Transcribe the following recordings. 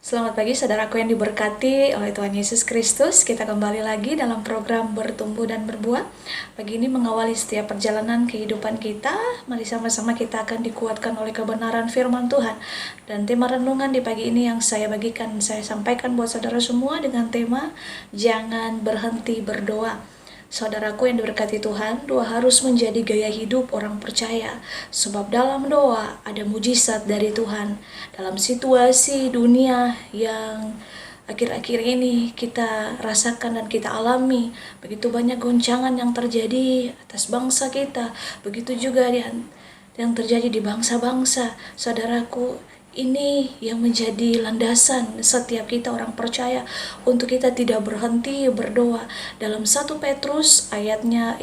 Selamat pagi saudaraku yang diberkati oleh Tuhan Yesus Kristus. Kita kembali lagi dalam program Bertumbuh dan Berbuah. Pagi ini mengawali setiap perjalanan kehidupan kita. Mari sama-sama kita akan dikuatkan oleh kebenaran firman Tuhan. Dan tema renungan di pagi ini yang saya bagikan, saya sampaikan buat saudara semua dengan tema Jangan Berhenti Berdoa. Saudaraku yang diberkati Tuhan, doa harus menjadi gaya hidup orang percaya. Sebab dalam doa ada mujizat dari Tuhan. Dalam situasi dunia yang akhir-akhir ini kita rasakan dan kita alami, begitu banyak goncangan yang terjadi atas bangsa kita, begitu juga yang terjadi di bangsa-bangsa. Saudaraku, ini yang menjadi landasan setiap kita orang percaya untuk kita tidak berhenti berdoa. Dalam 1 Petrus 4 ayatnya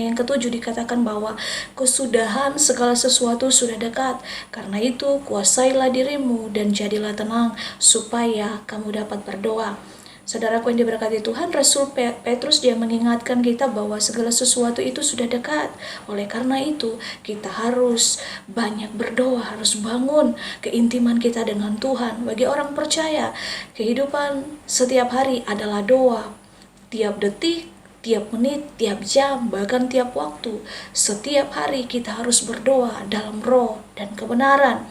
yang ke-7 dikatakan bahwa kesudahan segala sesuatu sudah dekat. Karena itu kuasailah dirimu dan jadilah tenang supaya kamu dapat berdoa. Saudaraku yang diberkati Tuhan, Rasul Petrus dia mengingatkan kita bahwa segala sesuatu itu sudah dekat. Oleh karena itu, kita harus banyak berdoa, harus bangun keintiman kita dengan Tuhan. Bagi orang percaya, kehidupan setiap hari adalah doa. Tiap detik, tiap menit, tiap jam, bahkan tiap waktu. Setiap hari kita harus berdoa dalam roh dan kebenaran.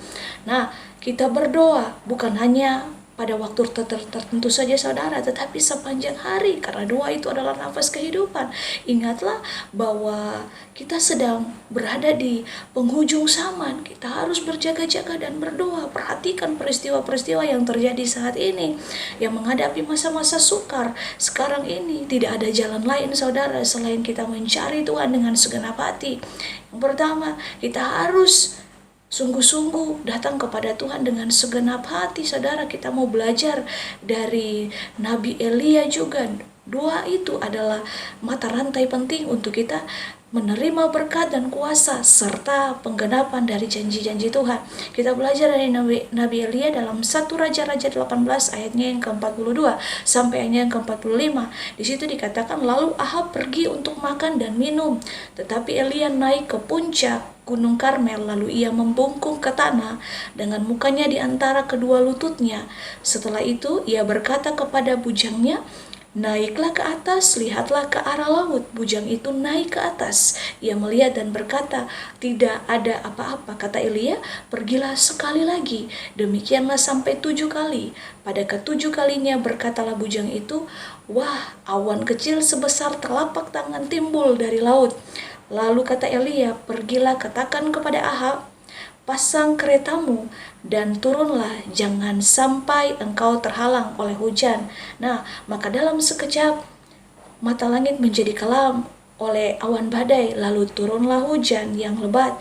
Nah, kita berdoa bukan hanya pada waktu tertentu saja saudara, tetapi sepanjang hari, karena doa itu adalah nafas kehidupan. Ingatlah bahwa kita sedang berada di penghujung zaman. Kita harus berjaga-jaga dan berdoa. Perhatikan peristiwa-peristiwa yang terjadi saat ini, yang menghadapi masa-masa sukar. Sekarang ini tidak ada jalan lain saudara selain kita mencari Tuhan dengan segenap hati. Yang pertama, kita harus sungguh-sungguh datang kepada Tuhan dengan segenap hati. Saudara, kita mau belajar dari Nabi Elia juga. Doa itu adalah mata rantai penting untuk kita menerima berkat dan kuasa serta penggenapan dari janji-janji Tuhan. Kita belajar dari Nabi Elia dalam 1 Raja-Raja 18 ayatnya yang ke-42 sampai ayatnya yang ke-45. Di situ dikatakan, lalu Ahab pergi untuk makan dan minum, tetapi Elia naik ke puncak Gunung Karmel, lalu ia membungkuk ke tanah dengan mukanya di antara kedua lututnya. Setelah itu ia berkata kepada bujangnya, naiklah ke atas, lihatlah ke arah laut. Bujang itu naik ke atas. Ia melihat dan berkata, tidak ada apa-apa. Kata Elia, pergilah sekali lagi. Demikianlah sampai 7 kali. Pada ke-7 kalinya berkatalah bujang itu, wah, awan kecil sebesar telapak tangan timbul dari laut. Lalu kata Elia, pergilah katakan kepada Ahab, pasang keretamu dan turunlah, jangan sampai engkau terhalang oleh hujan. Nah, maka dalam sekejap mata langit menjadi kelam oleh awan badai, lalu turunlah hujan yang lebat.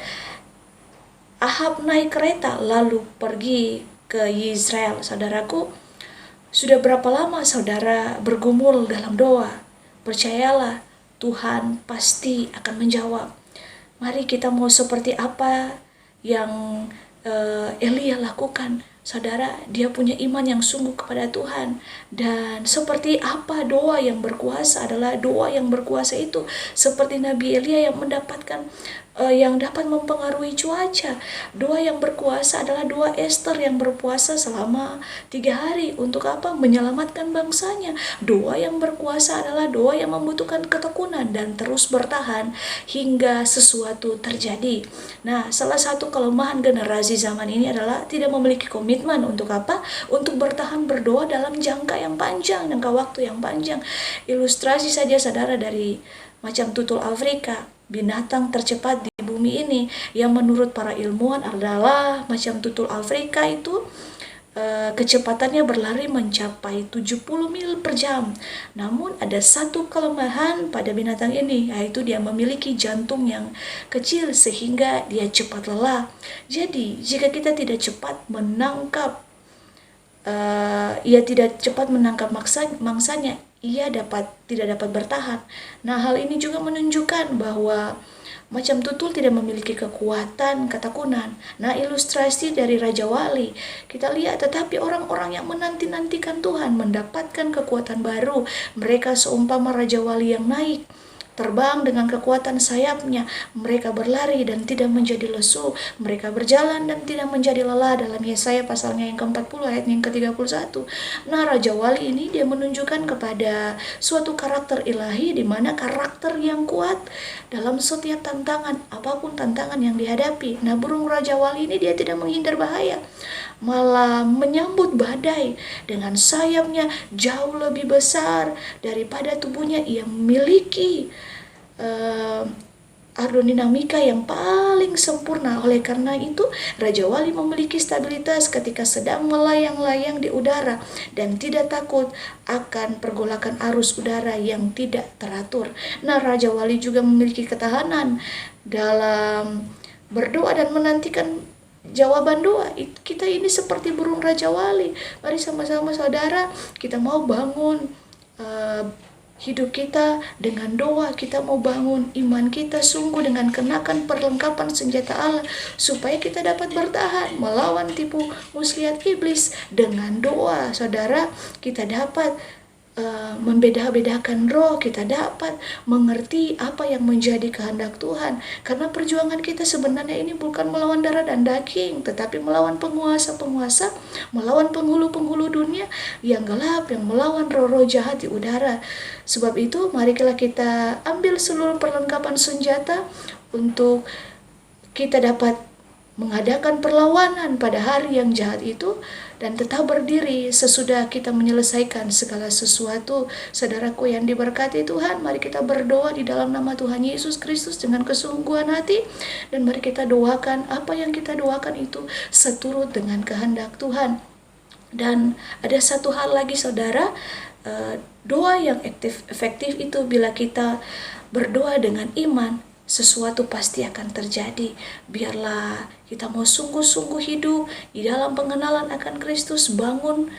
Ahab naik kereta lalu pergi ke Yezreel. Saudaraku, sudah berapa lama saudara bergumul dalam doa? Percayalah, Tuhan pasti akan menjawab. Mari kita mau seperti apa yang Elia lakukan. Saudara, dia punya iman yang sungguh kepada Tuhan. Dan seperti apa doa yang berkuasa adalah doa yang berkuasa itu. Seperti Nabi Elia yang mendapatkan yang dapat mempengaruhi cuaca. Doa yang berkuasa adalah doa Esther yang berpuasa selama 3 hari. Untuk apa? Menyelamatkan bangsanya. Doa yang berkuasa adalah doa yang membutuhkan ketekunan dan terus bertahan hingga sesuatu terjadi. Nah, salah satu kelemahan generasi zaman ini adalah tidak memiliki komitmen untuk apa? Untuk bertahan berdoa dalam jangka yang panjang, jangka waktu yang panjang. Ilustrasi saja saudara dari macam tutul Afrika, binatang tercepat di bumi ini, yang menurut para ilmuwan adalah macam tutul Afrika itu kecepatannya berlari mencapai 70 mil per jam. Namun ada satu kelemahan pada binatang ini, yaitu dia memiliki jantung yang kecil sehingga dia cepat lelah. Jadi jika kita tidak cepat menangkap ia tidak cepat menangkap mangsanya, ia tidak dapat bertahan. Nah, hal ini juga menunjukkan bahwa macam tutul tidak memiliki kekuatan ketekunan. Nah, ilustrasi dari Raja Wali kita lihat, tetapi orang-orang yang menanti-nantikan Tuhan mendapatkan kekuatan baru. Mereka seumpama Raja Wali yang naik terbang dengan kekuatan sayapnya. Mereka berlari dan tidak menjadi lesu, mereka berjalan dan tidak menjadi lelah, dalam Yesaya pasalnya yang ke-40 ayat yang ke-31. Nah, Raja Wali ini dia menunjukkan kepada suatu karakter ilahi, di mana karakter yang kuat dalam setiap tantangan, apapun tantangan yang dihadapi. Nah, burung Raja Wali ini dia tidak menghindar bahaya, malah menyambut badai dengan sayapnya jauh lebih besar daripada tubuhnya. Ia memiliki aerodinamika yang paling sempurna. Oleh karena itu, Raja Wali memiliki stabilitas ketika sedang melayang-layang di udara dan tidak takut akan pergolakan arus udara yang tidak teratur. Nah, Raja Wali juga memiliki ketahanan dalam berdoa dan menantikan jawaban doa. Kita ini seperti burung Raja Wali. Mari sama-sama saudara, kita mau bangun hidup kita dengan doa. Kita mau bangun iman kita sungguh dengan kenakan perlengkapan senjata Allah, supaya kita dapat bertahan melawan tipu muslihat iblis. Dengan doa, saudara, kita dapat membeda-bedakan roh, kita dapat mengerti apa yang menjadi kehendak Tuhan. Karena perjuangan kita sebenarnya ini bukan melawan darah dan daging, tetapi melawan penguasa-penguasa, melawan penghulu-penghulu dunia yang gelap, yang melawan roh-roh jahat di udara. Sebab itu, marilah kita ambil seluruh perlengkapan senjata untuk kita dapat mengadakan perlawanan pada hari yang jahat itu dan tetap berdiri sesudah kita menyelesaikan segala sesuatu. Saudaraku yang diberkati Tuhan, mari kita berdoa di dalam nama Tuhan Yesus Kristus dengan kesungguhan hati, dan mari kita doakan apa yang kita doakan itu seturut dengan kehendak Tuhan. Dan ada satu hal lagi, saudara, doa yang efektif itu bila kita berdoa dengan iman, sesuatu pasti akan terjadi. Biarlah kita mau sungguh-sungguh hidup di dalam pengenalan akan Kristus, bangun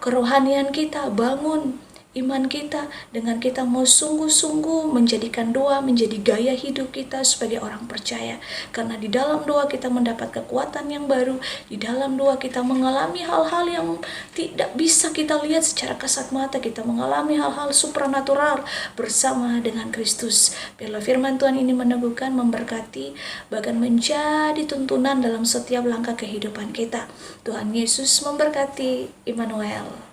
kerohanian kita, bangun iman kita dengan kita mau sungguh-sungguh menjadikan doa menjadi gaya hidup kita sebagai orang percaya. Karena di dalam doa kita mendapat kekuatan yang baru, di dalam doa kita mengalami hal-hal yang tidak bisa kita lihat secara kasat mata, kita mengalami hal-hal supranatural bersama dengan Kristus. Biarlah firman Tuhan ini meneguhkan, memberkati, bahkan menjadi tuntunan dalam setiap langkah kehidupan kita. Tuhan Yesus memberkati. Immanuel.